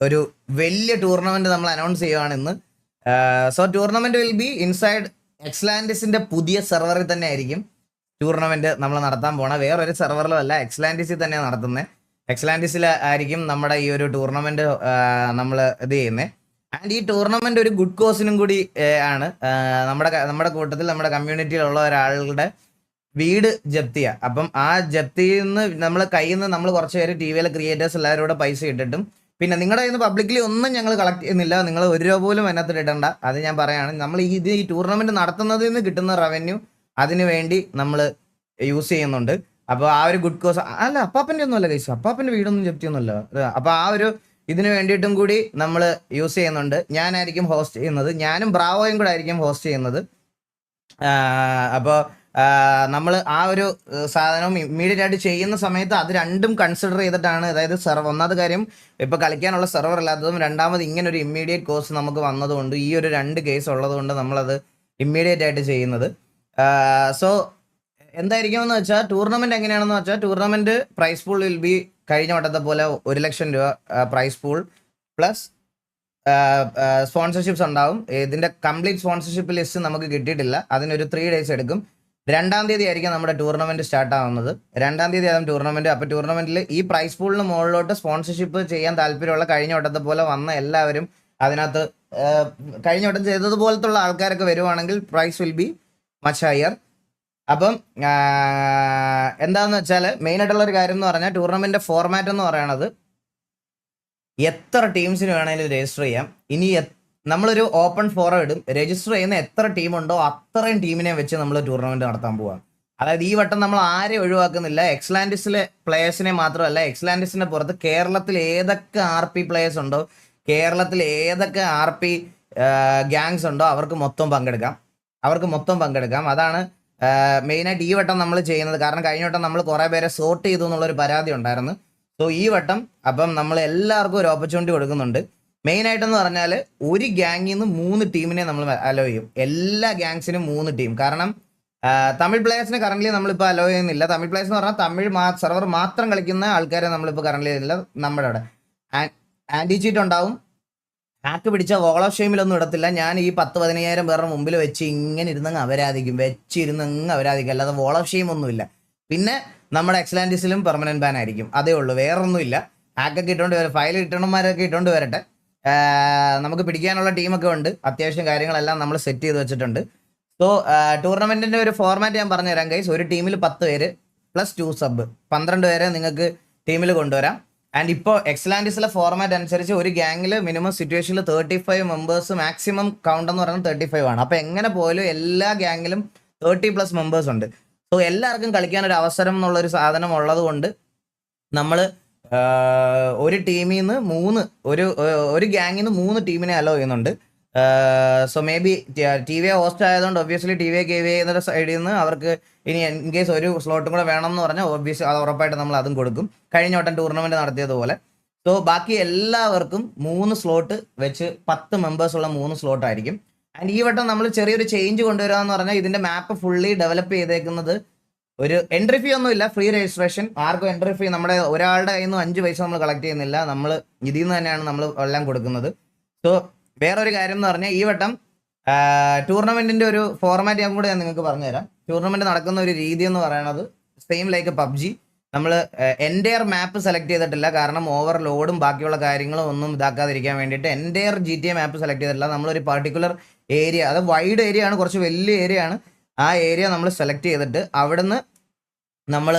ഒരു വലിയ ടൂർണമെന്റ് നമ്മൾ അനൗൺസ് ചെയ്യുവാണ് ഇന്ന്. So tournament will be inside എക്സ്ലാൻഡിസിന്റെ പുതിയ സെർവറിൽ തന്നെ ആയിരിക്കും ടൂർണമെന്റ് നമ്മൾ നടത്താൻ പോണ. വേറൊരു സെർവറിലും അല്ല, എക്സ്ലാൻഡിസിൽ തന്നെയാണ് നടത്തുന്നത്. എക്സ്ലാൻഡിസിൽ ആയിരിക്കും നമ്മുടെ ഈ ഒരു ടൂർണമെന്റ് നമ്മൾ ഇത് ചെയ്യുന്നത്. ആൻഡ് ഈ ടൂർണമെന്റ് ഒരു ഗുഡ് കോസിനും കൂടി ആണ്. നമ്മുടെ കൂട്ടത്തിൽ നമ്മുടെ കമ്മ്യൂണിറ്റിയിലുള്ള ഒരാളുടെ വീട് ജപ്തിയ. അപ്പം ആ ജപ്തിയിൽ നിന്ന് നമ്മൾ കയ്യിൽ നിന്ന് നമ്മൾ കുറച്ച് പേര് ടി വിയിലെ ക്രിയേറ്റേഴ്സ് എല്ലാവരും കൂടെ പൈസ ഇട്ടിട്ടും, പിന്നെ നിങ്ങളുടെ കയ്യിൽ നിന്ന് പബ്ലിക്കലി ഒന്നും ഞങ്ങൾ കളക്ട് ചെയ്യുന്നില്ല. നിങ്ങൾ ഒരു രൂപ പോലും അതിനകത്ത് ഇടണ്ട. അത് ഞാൻ പറയാണ്. നമ്മൾ ഈ ടൂർണമെന്റ് നടത്തുന്നതിൽ നിന്ന് കിട്ടുന്ന റവന്യൂ അതിന് വേണ്ടി നമ്മൾ യൂസ് ചെയ്യുന്നുണ്ട്. അപ്പോൾ ആ ഒരു ഗുഡ് കോസ് അല്ല, അപ്പാപ്പൻ്റെ ഒന്നും അല്ല കൈസ്, അപ്പാപ്പൻ്റെ വീടൊന്നും ജപ്തിയൊന്നുമല്ല. അപ്പോൾ ആ ഒരു ഇതിന് വേണ്ടിയിട്ടും കൂടി നമ്മൾ യൂസ് ചെയ്യുന്നുണ്ട്. ഞാനായിരിക്കും ഹോസ്റ്റ് ചെയ്യുന്നത്, ഞാനും ബ്രാവോയും കൂടെ ആയിരിക്കും ഹോസ്റ്റ് ചെയ്യുന്നത്. അപ്പോൾ നമ്മൾ ആ ഒരു സാധനം ഇമ്മീഡിയറ്റ് ആയിട്ട് ചെയ്യുന്ന സമയത്ത് അത് രണ്ടും കൺസിഡർ ചെയ്തിട്ടാണ്. അതായത് ഒന്നാമത് കാര്യം ഇപ്പോൾ കളിക്കാനുള്ള സെർവർ ഇല്ലാത്തതും, രണ്ടാമത് ഇങ്ങനെ ഒരു ഇമ്മീഡിയറ്റ് കോഴ്സ് നമുക്ക് വന്നതുകൊണ്ട്, ഈ ഒരു രണ്ട് കേസ് ഉള്ളതുകൊണ്ട് നമ്മളത് ഇമ്മീഡിയറ്റ് ആയിട്ട് ചെയ്യുന്നത്. സോ എന്തായിരിക്കുമെന്ന് വെച്ചാൽ ടൂർണമെന്റ് എങ്ങനെയാണെന്ന് വെച്ചാൽ, tournament price pool will be കഴിഞ്ഞ വട്ടത്തെ പോലെ 1,00,000 രൂപ പ്രൈസ് പൂൾ പ്ലസ് സ്പോൺസർഷിപ്സ് ഉണ്ടാവും. ഇതിന്റെ കംപ്ലീറ്റ് സ്പോൺസർഷിപ്പ് ലിസ്റ്റ് നമുക്ക് കിട്ടിയിട്ടില്ല, അതിനൊരു 3 days എടുക്കും. 2-ാം തീയതി ആയിരിക്കും നമ്മുടെ ടൂർണമെന്റ് സ്റ്റാർട്ട് ആവുന്നത്. 2-ാം തീയതി ആകും ടൂർണമെന്റ്. അപ്പോൾ ടൂർണമെന്റിൽ ഈ പ്രൈസ് പൂളിന് മുകളിലോട്ട് സ്പോൺസർഷിപ്പ് ചെയ്യാൻ താല്പര്യമുള്ള കഴിഞ്ഞ വട്ടത്തെ പോലെ വന്ന എല്ലാവരും അതിനകത്ത് കഴിഞ്ഞ വട്ടം ചെയ്തതുപോലത്തുള്ള ആൾക്കാരൊക്കെ വരുവാണെങ്കിൽ price will be much higher. അപ്പം എന്താണെന്ന് വെച്ചാൽ മെയിനായിട്ടുള്ള ഒരു കാര്യം എന്ന് പറഞ്ഞാൽ, ടൂർണമെന്റ് ഫോർമാറ്റ് എന്ന് പറയണത് എത്ര ടീംസിന് വേണമെങ്കിലും രജിസ്റ്റർ ചെയ്യാം. ഇനി നമ്മളൊരു ഓപ്പൺ ഫോറം ഇടും, രജിസ്റ്റർ ചെയ്യുന്ന എത്ര ടീമുണ്ടോ അത്രയും ടീമിനെ വെച്ച് നമ്മൾ ടൂർണമെന്റ് നടത്താൻ പോവാം. അതായത് ഈ വട്ടം നമ്മൾ ആരെയും ഒഴിവാക്കുന്നില്ല. എക്സ്ലാൻഡിസിലെ പ്ലേയേഴ്സിനെ മാത്രമല്ല, എക്സ്ലാൻഡിസിന്റെ പുറത്ത് കേരളത്തിൽ ഏതൊക്കെ RP പ്ലേയേഴ്സ് ഉണ്ടോ, കേരളത്തിൽ ഏതൊക്കെ RP ഗ്യാങ്സ് ഉണ്ടോ അവർക്ക് മൊത്തം പങ്കെടുക്കാം. അതാണ് മെയിനായിട്ട് ഈ വട്ടം നമ്മൾ ചെയ്യുന്നത്. കാരണം കഴിഞ്ഞ വട്ടം നമ്മൾ കുറേ പേരെ സോർട്ട് ചെയ്തു എന്നുള്ളൊരു പരാതി ഉണ്ടായിരുന്നു. സോ ഈ വട്ടം അപ്പം നമ്മൾ എല്ലാവർക്കും ഒരു ഓപ്പർച്യൂണിറ്റി കൊടുക്കുന്നുണ്ട്. മെയിനായിട്ടെന്ന് പറഞ്ഞാൽ ഒരു ഗ്യാങ്ങിൽ നിന്ന് 3 ടീമിനെ നമ്മൾ അലോ ചെയ്യും. എല്ലാ ഗ്യാങ്സിനും 3 ടീം. കാരണം തമിഴ് പ്ലേയേഴ്സിനെ കറന്റ് നമ്മളിപ്പോൾ അലോ ചെയ്യുന്നില്ല. തമിഴ് പ്ലേയേഴ്സ് എന്ന് പറഞ്ഞാൽ തമിഴ് സെർവർ മാത്രം കളിക്കുന്ന ആൾക്കാരെ നമ്മളിപ്പോൾ കറന്റ് ചെയ്യുന്നില്ല. നമ്മുടെ അവിടെ ആൻറ്റി ചീറ്റ് ഉണ്ടാവും. ഹാക്ക് പിടിച്ച വോൾ ഓഫ് ഷെയിമിലൊന്നും ഇടത്തില്ല. ഞാൻ ഈ 10,000-15,000 പേരുടെ മുമ്പിൽ വെച്ച് ഇങ്ങനെ ഇരുന്നങ്ങ് അവരാധിക്കും. അല്ലാതെ വോൾ ഓഫ് ഷെയിം ഒന്നുമില്ല. പിന്നെ നമ്മുടെ എക്സ്ലാൻഡിസിലും പെർമനന്റ് ബാൻ ആയിരിക്കും. അതേ ഉള്ളൂ, വേറൊന്നുമില്ല. ഹാക്കൊക്കെ ഇട്ടുകൊണ്ട് ഫയൽ ഇട്ടണന്മാരൊക്കെ ഇട്ടുകൊണ്ട് വരട്ടെ. നമുക്ക് പിടിക്കാനുള്ള ടീമൊക്കെ ഉണ്ട്. അത്യാവശ്യം കാര്യങ്ങളെല്ലാം നമ്മൾ സെറ്റ് ചെയ്ത് വെച്ചിട്ടുണ്ട്. സോ ടൂർണമെന്റിന്റെ ഒരു ഫോർമാറ്റ് ഞാൻ പറഞ്ഞുതരാം ഗൈസ്. ഒരു ടീമിൽ 10 പേര് പ്ലസ് 2 സബ് 12 പേരെ നിങ്ങൾക്ക് ടീമിൽ കൊണ്ടുവരാം. ആൻഡ് ഇപ്പോൾ എക്സ്ലാൻഡിസിലെ ഫോർമാറ്റ് അനുസരിച്ച് ഒരു ഗ്യാങ്ങിൽ മിനിമം സിറ്റുവേഷനിൽ 35 മെമ്പേഴ്സ്, മാക്സിമം കൗണ്ട് എന്ന് പറയുന്നത് 35 ആണ്. അപ്പോൾ എങ്ങനെ പോലും എല്ലാ ഗ്യാങ്ങിലും 30+ മെമ്പേഴ്സ് ഉണ്ട്. സോ എല്ലാവർക്കും കളിക്കാനൊരു അവസരം എന്നുള്ളൊരു സാധനം ഉള്ളത് കൊണ്ട് നമ്മൾ ഒരു ടീമിൽ നിന്ന് ഒരു ഗ്യാങ്ങിൽ നിന്ന് 3 ടീമിനെ അലോ ചെയ്യുന്നുണ്ട്. So may be TV host ആയതുകൊണ്ട് ഒബ്വിയസ്ലി TV KV എന്ന സൈഡിൽ നിന്ന് അവർക്ക് ഇനി ഇൻ കേസ് ഒരു സ്ലോട്ടും കൂടെ വേണം എന്ന് പറഞ്ഞാൽ ഒബ്വിയസ്ലി അത് ഉറപ്പായിട്ട് നമ്മൾ അതും കൊടുക്കും, കഴിഞ്ഞ വട്ടം ടൂർണമെന്റ് നടത്തിയതുപോലെ. സോ ബാക്കി എല്ലാവർക്കും 3 സ്ലോട്ട് വെച്ച് 10 മെമ്പേഴ്സ് ഉള്ള 3 സ്ലോട്ട് ആയിരിക്കും. ആൻഡ് ഈ വട്ടം നമ്മൾ ചെറിയൊരു ചേഞ്ച് കൊണ്ടുവരിക എന്ന് പറഞ്ഞാൽ, ഇതിന്റെ മാപ്പ് ഫുള്ളി ഡെവലപ്പ് ചെയ്തേക്കുന്നത് ഒരു എൻട്രി ഫീ ഒന്നുമില്ല, ഫ്രീ രജിസ്ട്രേഷൻ. ആർക്കും എൻട്രി ഫീ നമ്മുടെ ഒരാളുടെ കയ്യിൽ നിന്ന് 5 പൈസ നമ്മൾ കളക്ട് ചെയ്യുന്നില്ല. നമ്മൾ ഇതിൽ നിന്ന് തന്നെയാണ് നമ്മൾ എല്ലാം കൊടുക്കുന്നത്. സോ വേറൊരു കാര്യം എന്ന് പറഞ്ഞാൽ, ഈ വട്ടം ടൂർണമെന്റിന്റെ ഒരു ഫോർമാറ്റ് ഞാൻ നിങ്ങൾക്ക് പറഞ്ഞുതരാം. ടൂർണമെന്റ് നടക്കുന്ന ഒരു രീതി എന്ന് പറയുന്നത് സെയിം ലൈക്ക് PUBG. നമ്മൾ എൻറ്റയർ മാപ്പ് സെലക്ട് ചെയ്തിട്ടില്ല. കാരണം ഓവർലോഡും ബാക്കിയുള്ള കാര്യങ്ങളും ഒന്നും ഇതാക്കാതിരിക്കാൻ വേണ്ടിയിട്ട് എൻറ്റയർ GTA മാപ്പ് സെലക്ട് ചെയ്തിട്ടില്ല. നമ്മളൊരു പർട്ടിക്കുലർ ഏരിയ, അത് വൈഡ് ഏരിയ ആണ്, കുറച്ച് വലിയ ഏരിയ ആണ്. ആ ഏരിയ നമ്മൾ സെലക്ട് ചെയ്തിട്ട് അവിടുന്ന് നമ്മൾ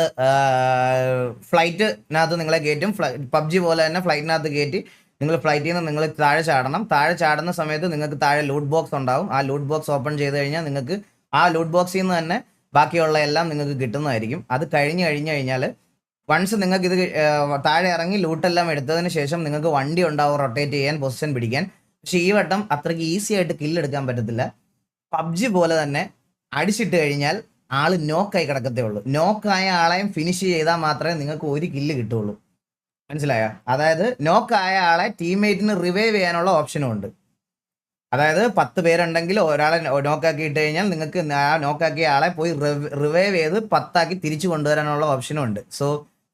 ഫ്ലൈറ്റിനകത്ത് നിങ്ങളെ കയറ്റും. PUBG പോലെ തന്നെ ഫ്ലൈറ്റിനകത്ത് കയറ്റി നിങ്ങൾ ഫ്ലൈറ്റിൽ നിന്ന് നിങ്ങൾ താഴെ ചാടണം. താഴെ ചാടുന്ന സമയത്ത് നിങ്ങൾക്ക് താഴെ ലൂട്ട് ബോക്സ് ഉണ്ടാവും. ആ ലൂട്ട് ബോക്സ് ഓപ്പൺ ചെയ്ത് കഴിഞ്ഞാൽ നിങ്ങൾക്ക് ആ ലൂട്ട് ബോക്സിൽ നിന്ന് തന്നെ ബാക്കിയുള്ള എല്ലാം നിങ്ങൾക്ക് കിട്ടുന്നതായിരിക്കും. അത് കഴിഞ്ഞ് കഴിഞ്ഞാൽ വൺസ് നിങ്ങൾക്ക് ഇത് താഴെ ഇറങ്ങി ലൂട്ടെല്ലാം എടുത്തതിന് ശേഷം നിങ്ങൾക്ക് വണ്ടി ഉണ്ടാവും റൊട്ടേറ്റ് ചെയ്യാൻ, പൊസിഷൻ പിടിക്കാൻ. പക്ഷേ ഈ വട്ടം അത്രയ്ക്ക് ഈസി ആയിട്ട് കില്ലെടുക്കാൻ പറ്റത്തില്ല. PUBG പോലെ തന്നെ അടിച്ചിട്ട് കഴിഞ്ഞാൽ ആള് നോക്കായി കിടക്കത്തേ ഉള്ളൂ. നോക്കായ ആളെയും ഫിനിഷ് ചെയ്താൽ മാത്രമേ നിങ്ങൾക്ക് ഒരു കില്ല് കിട്ടുള്ളൂ. മനസ്സിലായോ? അതായത് നോക്കായ ആളെ ടീംമേറ്റിന് റിവൈവ് ചെയ്യാനുള്ള ഓപ്ഷനും ഉണ്ട്. അതായത് 10 പേരുണ്ടെങ്കിൽ ഒരാളെ നോക്കാക്കി ഇട്ട് കഴിഞ്ഞാൽ നിങ്ങൾക്ക് ആ നോക്കാക്കിയ ആളെ പോയി റിവൈവ് ചെയ്ത് 10 ആക്കി തിരിച്ചു കൊണ്ടുവരാനുള്ള ഓപ്ഷനും ഉണ്ട്. സോ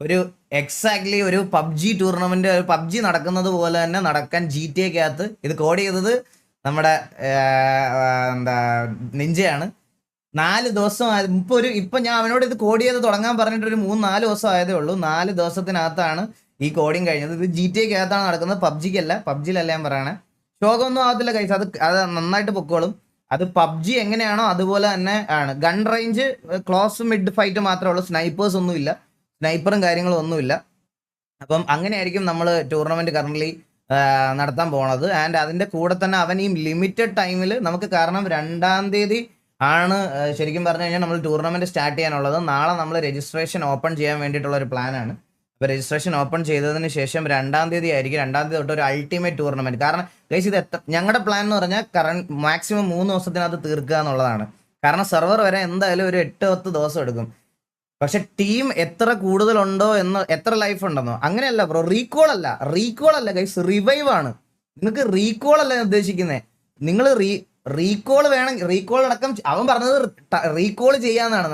ഒരു എക്സാക്ട്ലി ഒരു പബ്ജി ടൂർണമെന്റ്, പബ്ജി നടക്കുന്നത് പോലെ തന്നെ നടക്കാൻ GTA ഇത് കോഡ് ചെയ്തത് നമ്മുടെ എന്താ നിഞ്ചയാണ്. 4 ദിവസം ഇപ്പൊ ഞാൻ അവനോട് ഇത് കോഡ് ചെയ്ത് തുടങ്ങാൻ പറഞ്ഞിട്ട് ഒരു 3-4 ദിവസം ആയതേ ഉള്ളൂ. 4 ദിവസത്തിനകത്താണ് ഈ കോഡിങ് കഴിഞ്ഞത്. ഇത് GTA നടക്കുന്നത്, പബ്ജിയിലല്ല ഞാൻ പറയണേ. ശോകമൊന്നും ആകത്തില്ല കൈസ്, അത് നന്നായിട്ട് പൊക്കോളും. അത് പബ്ജി എങ്ങനെയാണോ അതുപോലെ തന്നെ ആണ്. Gun range close mid fight മാത്രമേ ഉള്ളൂ, സ്നൈപ്പേഴ്സ് ഒന്നുമില്ല, സ്നൈപ്പറും കാര്യങ്ങളും ഒന്നുമില്ല. അപ്പം അങ്ങനെയായിരിക്കും നമ്മൾ ടൂർണമെന്റ് കറന്റ് നടത്താൻ പോണത്. ആൻഡ് അതിന്റെ കൂടെ തന്നെ അവൻ ഈ ലിമിറ്റഡ് ടൈമിൽ നമുക്ക്, കാരണം 2-ാം തീയതി ആണ് ശരിക്കും പറഞ്ഞു കഴിഞ്ഞാൽ നമ്മൾ ടൂർണമെന്റ് സ്റ്റാർട്ട് ചെയ്യാനുള്ളത്. നാളെ നമ്മൾ രജിസ്ട്രേഷൻ ഓപ്പൺ ചെയ്യാൻ വേണ്ടിയിട്ടുള്ള ഒരു പ്ലാനാണ്. അപ്പോൾ രജിസ്ട്രേഷൻ ഓപ്പൺ ചെയ്തതിന് ശേഷം 2-ാം തീയതി ആയിരിക്കും, 2-ാം തീയതി തൊട്ട് ഒരു അൾട്ടിമേറ്റ് ടൂർണമെന്റ്. കാരണം ഗൈസ് ഇത് ഞങ്ങളുടെ പ്ലാൻ എന്ന് പറഞ്ഞാൽ മാക്സിമം 3 ദിവസത്തിനകത്ത് തീർക്കുക എന്നുള്ളതാണ്. കാരണം സെർവർ വരെ എന്തായാലും ഒരു 8-10 ദിവസം എടുക്കും. പക്ഷെ ടീം എത്ര കൂടുതലുണ്ടോ എന്ന്, എത്ര ലൈഫ് ഉണ്ടെന്നോ അങ്ങനെയല്ല ബ്രോ. റീകോൾ അല്ല ഗൈസ്, റിവൈവ് ആണ്. നിങ്ങൾക്ക് റീകോൾ അല്ല ഉദ്ദേശിക്കുന്നത്. നിങ്ങൾ റീകോൾ വേണം, റീകോൾ അടക്കം അവൻ പറഞ്ഞത് റീകോൾ ചെയ്യാന്നാണ്.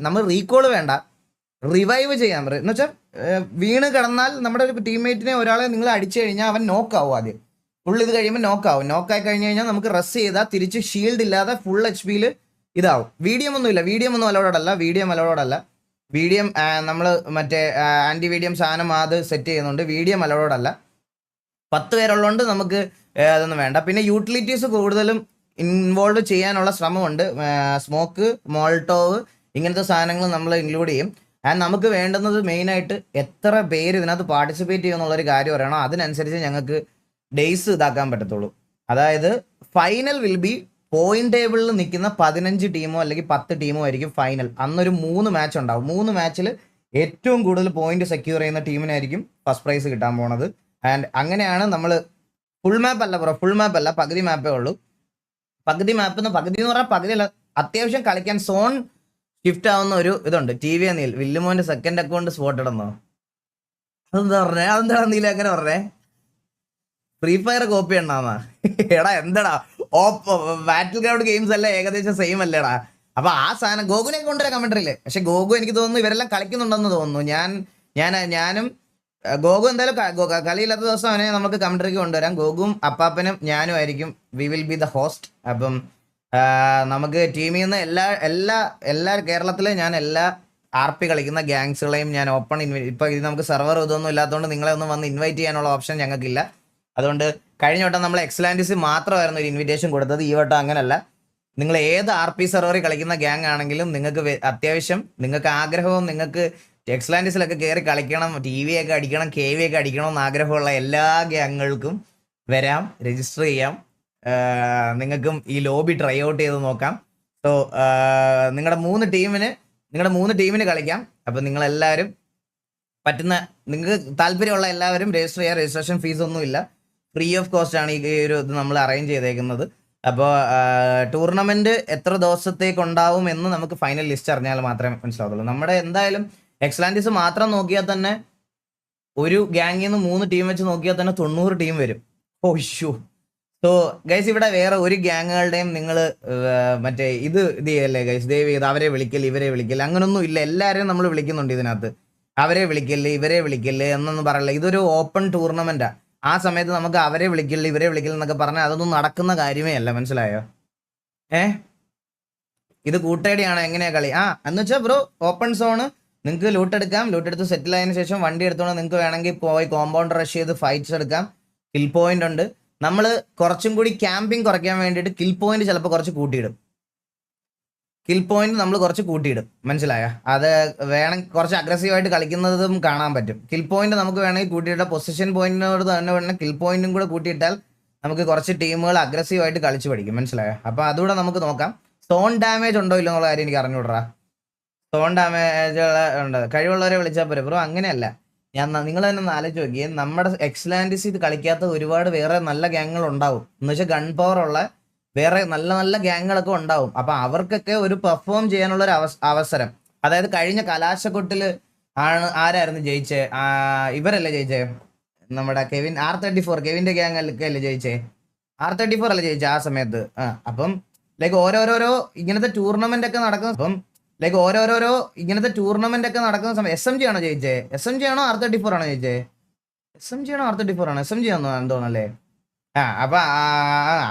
നമ്മൾ റീകോൾ വേണ്ട, റിവൈവ് ചെയ്യാൻ പറയും. എന്ന് വെച്ചാൽ വീണ് കിടന്നാൽ നമ്മുടെ ഒരു ടീംമേറ്റിനെ, ഒരാളെ നിങ്ങൾ അടിച്ചു കഴിഞ്ഞാൽ അവൻ നോക്കാവും. ആദ്യം ഫുൾ ഇത് കഴിയുമ്പോൾ നോക്കായി കഴിഞ്ഞ് കഴിഞ്ഞാൽ നമുക്ക് റസ് ചെയ്താൽ തിരിച്ച് ഷീൽഡ് ഇല്ലാതെ ഫുൾ HP ഇതാവും. വീഡിയം ഒന്നും അലൗഡല്ല. വീഡിയം നമ്മൾ മറ്റേ ആന്റി വീഡിയം സാധനം അത് സെറ്റ് ചെയ്യുന്നുണ്ട്. വീഡിയം അലൗഡല്ല. 10 പേരുള്ളതുകൊണ്ട് നമുക്ക് അതൊന്നും വേണ്ട. പിന്നെ യൂട്ടിലിറ്റീസ് കൂടുതലും ഇൻവോൾവ് ചെയ്യാനുള്ള ശ്രമമുണ്ട്. സ്മോക്ക്, മോൾട്ടോവ് ഇങ്ങനത്തെ സാധനങ്ങൾ നമ്മൾ ഇൻക്ലൂഡ് ചെയ്യും. ആൻഡ് നമുക്ക് വേണ്ടുന്നത് മെയിനായിട്ട് എത്ര പേര് ഇതിനകത്ത് പാർട്ടിസിപ്പേറ്റ് ചെയ്യുമെന്നുള്ളൊരു കാര്യം പറയണം. അതിനനുസരിച്ച് ഞങ്ങൾക്ക് ഡേയ്സ് ഇതാക്കാൻ പറ്റത്തുള്ളൂ. അതായത് ഫൈനൽ വിൽ ബി പോയിന്റ് ടേബിളിൽ നിൽക്കുന്ന 15 ടീമോ അല്ലെങ്കിൽ 10 ടീമോ ആയിരിക്കും ഫൈനൽ. അന്നൊരു 3 മാച്ച് ഉണ്ടാവും. 3 മാച്ചിൽ ഏറ്റവും കൂടുതൽ പോയിന്റ് സെക്യൂർ ചെയ്യുന്ന ടീമിനായിരിക്കും ഫസ്റ്റ് പ്രൈസ് കിട്ടാൻ പോണത്. ആൻഡ് അങ്ങനെയാണ് നമ്മൾ ഫുൾ മാപ്പ് അല്ല, പകുതി മാപ്പേ ഉള്ളൂ. പകുതി എന്ന് പറഞ്ഞാൽ പകുതിയല്ല, അത്യാവശ്യം കളിക്കാൻ സോൺ ഷിഫ്റ്റ് ആവുന്ന ഒരു ഇതുണ്ട്. TV നീൽ വില്ലുമോന്റെ സെക്കൻഡ് അക്കൗണ്ട് സ്പോട്ട് ഇടുന്നോ? അതെന്താ നീല അങ്ങനെ പറഞ്ഞേ? ഫ്രീ ഫയർ കോപ്പി ഉണ്ടാവുന്ന എടാ, എന്താടാ ബാറ്റിൽ ഗ്രൗണ്ട് ഗെയിംസ് അല്ലേ ഏകദേശം സെയിം അല്ലേടാ. അപ്പൊ ആ സാധനം ഗോകുനെ കൊണ്ടുവരാൻ കമന്ററിയില്ലേ. പക്ഷെ ഗോകു എനിക്ക് തോന്നുന്നു ഇവരെല്ലാം കളിക്കുന്നുണ്ടെന്ന് തോന്നുന്നു. ഞാനും ഗോകു എന്തായാലും കളിയില്ലാത്ത ദിവസം അവനെ നമുക്ക് കമന്ററിക്ക് കൊണ്ടുവരാം. ഗോകും അപ്പാപ്പനും ഞാനും ആയിരിക്കും, we will be the host. അപ്പം നമുക്ക് ടീമിൽ നിന്ന് എല്ലാ കേരളത്തിലെ ഞാൻ എല്ലാ RP കളിക്കുന്ന ഗ്യാങ്സുകളെയും ഞാൻ ഓപ്പൺ ഇപ്പൊ ഇത് നമുക്ക് സെർവർ ഇതൊന്നും ഇല്ലാത്തതുകൊണ്ട് നിങ്ങളെ ഒന്നും വന്ന് ഇൻവൈറ്റ് ചെയ്യാനുള്ള ഓപ്ഷൻ ഞങ്ങൾക്കില്ല. അതുകൊണ്ട് കഴിഞ്ഞ വട്ടം നമ്മൾ എക്സലാൻഡിസ് മാത്രമായിരുന്നു ഒരു ഇൻവിറ്റേഷൻ കൊടുത്തത്. ഈ വട്ടം അങ്ങനല്ല. നിങ്ങൾ ഏത് RP സെർവറിൽ കളിക്കുന്ന ഗ്യാങ് ആണെങ്കിലും നിങ്ങൾക്ക് അത്യാവശ്യം നിങ്ങൾക്ക് ആഗ്രഹവും, നിങ്ങൾക്ക് എക്സലാൻഡിസിലൊക്കെ കയറി കളിക്കണം, TV ഒക്കെ അടിക്കണം, KV ഒക്കെ അടിക്കണം എന്ന് ആഗ്രഹമുള്ള എല്ലാ ഗ്യാങ്ങുകൾക്കും വരാം, രജിസ്റ്റർ ചെയ്യാം. നിങ്ങൾക്കും ഈ ലോബി ട്രൈ ഔട്ട് ചെയ്ത് നോക്കാം. സോ നിങ്ങളുടെ 3 ടീമിന് കളിക്കാം. അപ്പം നിങ്ങളെല്ലാവരും നിങ്ങൾക്ക് താല്പര്യമുള്ള എല്ലാവരും രജിസ്റ്റർ ചെയ്യാം. രജിസ്ട്രേഷൻ ഫീസ് ഒന്നുമില്ല, ഫ്രീ ഓഫ് കോസ്റ്റ് ആണ് ഈ ഒരു ഇത് നമ്മൾ അറേഞ്ച് ചെയ്തേക്കുന്നത്. അപ്പോൾ ടൂർണമെന്റ് എത്ര ദിവസത്തേക്ക് ഉണ്ടാവും എന്ന് നമുക്ക് ഫൈനൽ ലിസ്റ്റ് അറിഞ്ഞാൽ മാത്രമേ മനസ്സിലാവുള്ളൂ. നമ്മുടെ എന്തായാലും എക്സലാൻഡിസ് മാത്രം നോക്കിയാൽ തന്നെ ഒരു ഗ്യാങ്ങിൽ നിന്ന് 3 ടീം വെച്ച് നോക്കിയാൽ തന്നെ 90 ടീം വരും. ഓ ഇഷ്യൂ. സോ ഗൈസ് ഇവിടെ വേറെ ഒരു ഗ്യാങ്ങുകളുടെയും നിങ്ങൾ മറ്റേ ഇത് ചെയ്യല്ലേ ഗൈസ്, ദയവ് ചെയ്ത് അവരെ വിളിക്കല് ഇവരെ വിളിക്കല് അങ്ങനൊന്നും ഇല്ല. എല്ലാവരെയും നമ്മൾ വിളിക്കുന്നുണ്ട് ഇതിനകത്ത്. അവരെ വിളിക്കല് ഇവരെ വിളിക്കല് എന്നൊന്നും പറയല്ല. ഇതൊരു ഓപ്പൺ ടൂർണമെന്റാ. ആ സമയത്ത് നമുക്ക് അവരെ വിളിക്കല് ഇവരെ വിളിക്കല് എന്നൊക്കെ പറഞ്ഞാൽ അതൊന്നും നടക്കുന്ന കാര്യമേ അല്ല. മനസ്സിലായോ? ഇത് കൂട്ടേടിയാണ്. എങ്ങനെയാ കളി? എന്ന് വെച്ചാൽ ബ്രോ ഓപ്പൺ സോണ് നിങ്ങൾക്ക് ലൂട്ടെടുക്കാം. ലൂട്ടെടുത്ത് സെറ്റിൽ ആയതിനു ശേഷം വണ്ടി എടുത്തോണ്ട് നിങ്ങൾക്ക് വേണമെങ്കിൽ പോയി കോമ്പൗണ്ട് റഷ് ചെയ്ത് ഫൈറ്റ്സ് എടുക്കാം. കിൽ പോയിന്റ് ഉണ്ട്. നമ്മൾ കുറച്ചും കൂടി ക്യാമ്പിങ് കുറയ്ക്കാൻ വേണ്ടിയിട്ട് കിൽ പോയിന്റ് ചിലപ്പോൾ കുറച്ച് കൂട്ടിയിടും. മനസ്സിലായോ? അത് വേണമെങ്കിൽ കുറച്ച് അഗ്രസീവായിട്ട് കളിക്കുന്നതും കാണാൻ പറ്റും. കിൽ പോയിന്റ് നമുക്ക് വേണമെങ്കിൽ കൂട്ടിയിട്ടാൽ പൊസിഷൻ പോയിന്റിനോട് തന്നെ വേണമെങ്കിൽ കിൽ പോയിന്റും കൂടെ കൂട്ടിയിട്ടാൽ നമുക്ക് കുറച്ച് ടീമുകൾ അഗ്രസീവായിട്ട് കളിച്ച് പഠിക്കും. മനസ്സിലായോ? അപ്പോൾ അതുകൂടെ നമുക്ക് നോക്കാം. സോൺ ഡാമേജ് ഉണ്ടോ ഇല്ലോ എന്നുള്ള കാര്യം എനിക്ക് അറിഞ്ഞുവിടറാ. സോൺ ഡാമേജ് ഉണ്ട്, കഴിവുള്ളവരെ വിളിച്ചാൽ പോരെ ബ്രോ. അങ്ങനെയല്ല, നിങ്ങൾ തന്നെ ഒന്ന് ആലോചിച്ച് നോക്കിയേ. നമ്മുടെ എക്സലാൻഡിസ് ഇത് കളിക്കാത്ത ഒരുപാട് വേറെ നല്ല ഗ്യാങ്ങുകൾ ഉണ്ടാവും. എന്ന് വെച്ചാൽ ഗൺ പവർ ഉള്ള വേറെ നല്ല നല്ല ഗ്യാങ്ങുകളൊക്കെ ഉണ്ടാവും. അപ്പൊ അവർക്കൊക്കെ ഒരു പെർഫോം ചെയ്യാനുള്ള ഒരു അവസരം. അതായത് കഴിഞ്ഞ കലാശക്കൊട്ടിൽ ആരായിരുന്നു ജയിച്ചേ? ഇവരല്ലേ ജയിച്ചേ? നമ്മുടെ കെവിൻ R34 കെവിന്റെ ഗ്യാങ് അല്ലേ ജയിച്ചേ? R34 അല്ലേ ജയിച്ചേ ആ സമയത്ത്? അപ്പം ലൈക്ക് ഓരോരോ ഇങ്ങനത്തെ ടൂർണമെന്റ് ഒക്കെ നടക്കും. അപ്പം ലൈക്ക് ഓരോരോരോ ഇങ്ങനത്തെ ടൂർണമെന്റ് ഒക്കെ നടക്കുന്ന സമയം SMG ആണോ ജയിച്ചേ? SMG ആണോ R34 ആണോ ജയിച്ചേ? SMG ആണോ R34 ആണോ? SMG ആണോ തോന്നല്ലേ? അപ്പൊ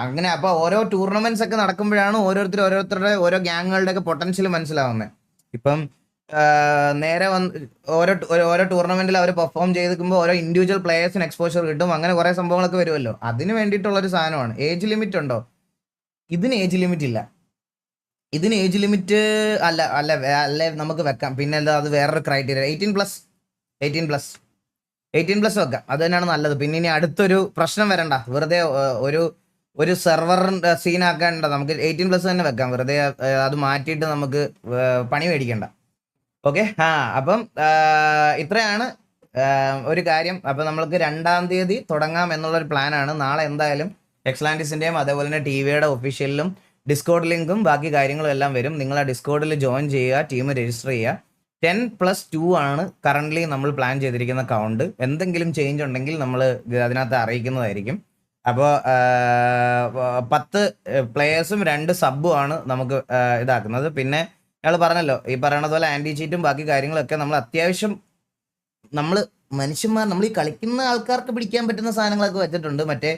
അങ്ങനെ അപ്പൊ ഓരോ ടൂർണമെന്റ്സ് ഒക്കെ നടക്കുമ്പോഴാണ് ഓരോരുത്തരുടെ ഓരോ ഗ്യാങ്ങുകളുടെ ഒക്കെ പൊട്ടൻഷ്യൽ മനസ്സിലാവുന്നത്. ഇപ്പം നേരെ വന്ന് ഓരോ ടൂർണമെന്റിൽ അവർ പെർഫോം ചെയ്തിരിക്കുമ്പോൾ ഓരോ ഇൻഡിവിജ്വൽ പ്ലേയേഴ്സിന് എക്സ്പോഷർ കിട്ടും. അങ്ങനെ കുറെ സംഭവങ്ങളൊക്കെ വരുമല്ലോ. അതിന് വേണ്ടിയിട്ടുള്ള ഒരു സാധനമാണ്. ഏജ് ലിമിറ്റ് ഉണ്ടോ? ഇതിന് ഏജ് ലിമിറ്റ് ഇല്ല. ഇതിന് ഏജ് ലിമിറ്റ് അല്ല അല്ല അല്ലേ നമുക്ക് വെക്കാം. പിന്നെ എന്താ അത് വേറൊരു ക്രൈറ്റീരിയ 18+ വെക്കാം. അത് തന്നെയാണ് നല്ലത്. പിന്നെ ഇനി അടുത്തൊരു പ്രശ്നം വരണ്ട. വെറുതെ ഒരു സെർവർ സീനാക്കേണ്ട. നമുക്ക് 18+ തന്നെ വെക്കാം. വെറുതെ അത് മാറ്റിയിട്ട് നമുക്ക് പണി മേടിക്കണ്ട. ഓക്കെ. അപ്പം ഇത്രയാണ് ഒരു കാര്യം. അപ്പം നമ്മൾക്ക് 2-ാം തീയതി തുടങ്ങാം എന്നുള്ളൊരു പ്ലാനാണ്. നാളെ എന്തായാലും എക്സ്ലാൻഡിസിൻ്റെയും അതേപോലെ തന്നെ TV-യുടെ ഒഫീഷ്യലിലും ഡിസ്കോഡ് ലിങ്കും ബാക്കി കാര്യങ്ങളും എല്ലാം വരും. നിങ്ങൾ ആ ഡിസ്കോഡിൽ ജോയിൻ ചെയ്യുക, ടീം രജിസ്റ്റർ ചെയ്യുക. 10+2 ആണ് കറൻ്റ്ലി നമ്മൾ പ്ലാൻ ചെയ്തിരിക്കുന്ന കൗണ്ട്. എന്തെങ്കിലും ചേഞ്ച് ഉണ്ടെങ്കിൽ നമ്മൾ അതിനകത്ത് അറിയിക്കുന്നതായിരിക്കും. അപ്പോൾ 10 പ്ലേയേഴ്സും 2 സബ്ബും ആണ് നമുക്ക് ഇതാക്കുന്നത്. പിന്നെ ഞങ്ങൾ പറഞ്ഞല്ലോ, ഈ പറയണതുപോലെ ആൻറ്റി ചീറ്റും ബാക്കി കാര്യങ്ങളൊക്കെ നമ്മൾ അത്യാവശ്യം നമ്മൾ മനുഷ്യന്മാർ നമ്മൾ ഈ കളിക്കുന്ന ആൾക്കാർക്ക് പിടിക്കാൻ പറ്റുന്ന സാധനങ്ങളൊക്കെ വെച്ചിട്ടുണ്ട്. മറ്റേ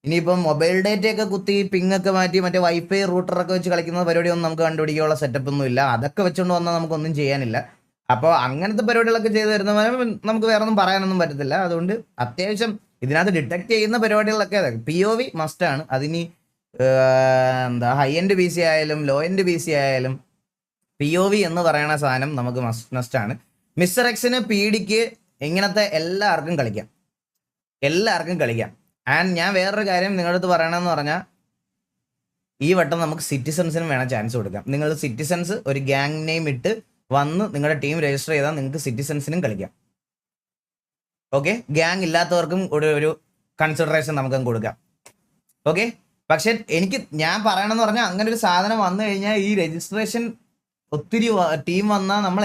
ഇനിയിപ്പം മൊബൈൽ ഡേറ്റയൊക്കെ കുത്തി പിങ്ങൊക്കെ മാറ്റി മറ്റേ വൈഫൈ റൂട്ടറൊക്കെ വെച്ച് കളിക്കുന്ന പരിപാടിയൊന്നും നമുക്ക് കണ്ടുപിടിക്കാനുള്ള സെറ്റപ്പ് ഒന്നും ഇല്ല. അതൊക്കെ വെച്ചുകൊണ്ട് വന്നാൽ നമുക്കൊന്നും ചെയ്യാനില്ല. അപ്പോൾ അങ്ങനത്തെ പരിപാടികളൊക്കെ ചെയ്ത് വരുന്നവരെ നമുക്ക് വേറെ ഒന്നും പറയാനൊന്നും പറ്റത്തില്ല. അതുകൊണ്ട് അത്യാവശ്യം ഇതിനകത്ത് ഡിറ്റക്ട് ചെയ്യുന്ന പരിപാടികളൊക്കെ POV മസ്റ്റാണ്. അതിനി എന്താ ഹൈ എൻഡ് PC ആയാലും ലോ എൻഡ് PC ആയാലും POV എന്ന് പറയുന്ന സാധനം നമുക്ക് മസ്റ്റാണ്. മിസ്റ്റർ എക്സിന് PDക്ക് ഇങ്ങനത്തെ എല്ലാവർക്കും കളിക്കാം. ആൻഡ് ഞാൻ വേറൊരു കാര്യം നിങ്ങളുടെ അടുത്ത് പറയണമെന്ന് പറഞ്ഞാൽ, ഈ വട്ടം നമുക്ക് സിറ്റിസൺസിനും വേണം ചാൻസ് കൊടുക്കാം. നിങ്ങൾ സിറ്റിസൺസ് ഒരു ഗ്യാങ് നെയിം ഇട്ട് വന്ന് നിങ്ങളുടെ ടീം രജിസ്റ്റർ ചെയ്താൽ നിങ്ങൾക്ക് സിറ്റിസൺസിനും കളിക്കാം. ഓക്കെ. ഗ്യാങ് ഇല്ലാത്തവർക്കും ഒരു കൺസിഡറേഷൻ നമുക്ക് കൊടുക്കാം. ഓക്കെ. പക്ഷെ ഞാൻ പറയണമെന്ന് പറഞ്ഞാൽ, അങ്ങനെ ഒരു സാധനം വന്നു കഴിഞ്ഞാൽ ഈ രജിസ്ട്രേഷൻ ഒത്തിരി ടീം വന്നാൽ നമ്മൾ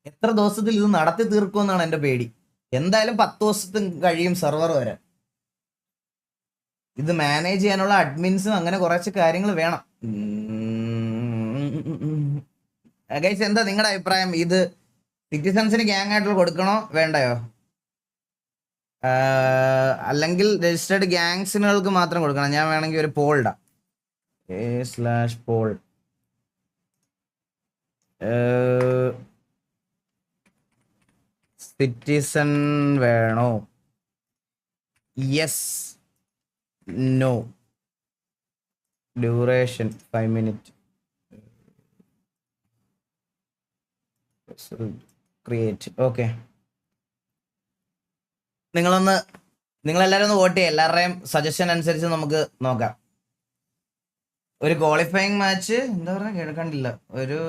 എത്ര ദിവസത്തിൽ ഇത് നടത്തി തീർക്കുമെന്നാണ് എൻ്റെ പേടി. എന്തായാലും 10 ദിവസത്തിന് കഴിയും സെർവർ വരാൻ. ഇത് മാനേജ് ചെയ്യാനുള്ള അഡ്മിൻസും അങ്ങനെ കുറച്ച് കാര്യങ്ങൾ വേണം. ഗൈസ്, എന്താ നിങ്ങളുടെ അഭിപ്രായം? ഇത് സിറ്റിസൺസിന് ഗ്യാങ് ആയിട്ട് കൊടുക്കണോ വേണ്ടയോ? അല്ലെങ്കിൽ രജിസ്റ്റേർഡ് ഗ്യാങ്സിനുകൾക്ക് മാത്രം കൊടുക്കണം? ഞാൻ വേണമെങ്കിൽ ഒരു പോൾ ഇടാം. /poll സിറ്റിസൺ വേണോ? Yes, no, duration 5 minutes, create. Okay. നിങ്ങളെല്ലാവരും ഒന്ന് വോട്ട് ചെയ്യുക. എല്ലാവരുടെയും സജഷൻ അനുസരിച്ച് നമുക്ക് നോക്കാം. ഒരു ക്വാളിഫയിങ് മാച്ച് എന്താ പറയുക കേൾക്കണ്ടില്ല. ഒരു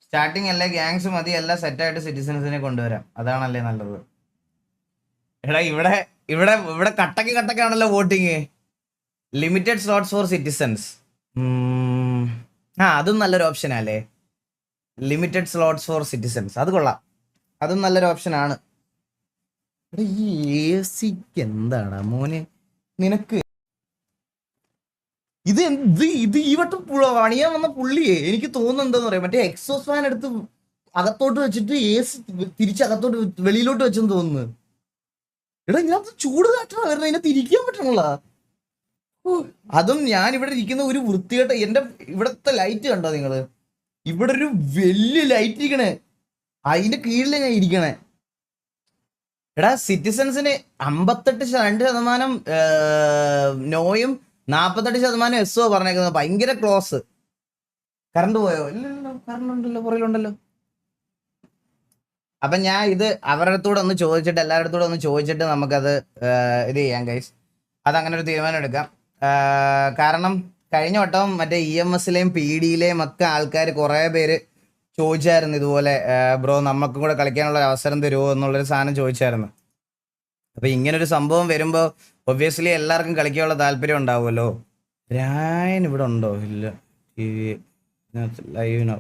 സ്റ്റാർട്ടിങ് അല്ലേ ഗ്യാങ്സ് മതി, എല്ലാം സെറ്റായിട്ട് സിറ്റിസൺസിനെ കൊണ്ടുവരാം. അതാണല്ലേ നല്ലത്. എടാ ഇവിടെ കട്ടക്കാണല്ലോ voting. Limited slots for citizens. അതും നല്ലൊരു ഓപ്ഷനല്ലേ. ലിമിറ്റഡ് സ്ലോട്ട്സ് ഫോർ സിറ്റിസൺസ്, അത് കൊള്ളാം. അതും നല്ലൊരു ഓപ്ഷനാണ്. ഈ AC എന്താടാ മോനെ നിനക്ക്? ഇത് ഈ വട്ടം പണിയാൻ വന്ന പുള്ളിയെ എനിക്ക് തോന്നുന്നു എന്താന്ന് പറയാം, മറ്റേ എക്സോസ് ഫാൻ എടുത്ത് അകത്തോട്ട് വെച്ചിട്ട് AC തിരിച്ചകത്തോട്ട് വെളിയിലോട്ട് വെച്ചെന്ന് തോന്നുന്നു. എടാ ഇതിനകത്ത് ചൂട് കാറ്റാണ് വരുന്നത്, ഇതിനെ തിരിക്കാൻ പറ്റണല്ല. അതും ഞാൻ ഇവിടെ ഇരിക്കുന്ന ഒരു വൃത്തികെട്ട എന്റെ ഇവിടത്തെ ലൈറ്റ് കണ്ടോ നിങ്ങള്? ഇവിടെ ഒരു വലിയ ലൈറ്റ് ഇരിക്കണേ, അതിന്റെ കീഴിലാണ് ഞാൻ ഇരിക്കണേ. എടാ സിറ്റിസൺസിന് 58% നോയും 48% എസ്സോ പറഞ്ഞേക്കുന്നത്. ഭയങ്കര ക്ലോസ്. കറണ്ട് പോയോ? ഇല്ലല്ലോ, കറണ്ട് ഉണ്ടല്ലോ, പുറകിലുണ്ടല്ലോ. അപ്പൊ ഞാൻ ഇത് അവരുടെ അടുത്തൂടെ ഒന്ന് ചോദിച്ചിട്ട് എല്ലാവരുടെ ഒന്ന് ചോദിച്ചിട്ട് നമുക്കത് ഇത് ചെയ്യാം ഗൈസ്. അതങ്ങനെ ഒരു തീരുമാനം എടുക്കാം. കാരണം കഴിഞ്ഞ വട്ടം മറ്റേ EMSലെയും PDയിലെയും ഒക്കെ ആൾക്കാർ കുറേ പേര് ചോദിച്ചായിരുന്നു ഇതുപോലെ, ബ്രോ നമുക്കും കൂടെ കളിക്കാനുള്ള അവസരം തരുമോ എന്നുള്ളൊരു സാധനം ചോദിച്ചായിരുന്നു. അപ്പൊ ഇങ്ങനൊരു സംഭവം വരുമ്പോ ഒബ്വിയസ്ലി എല്ലാവർക്കും കളിക്കാനുള്ള താല്പര്യം ഉണ്ടാവുമല്ലോ. രായൻ ഇവിടെ ഉണ്ടോ? ഇല്ല, TV ലൈവിനോ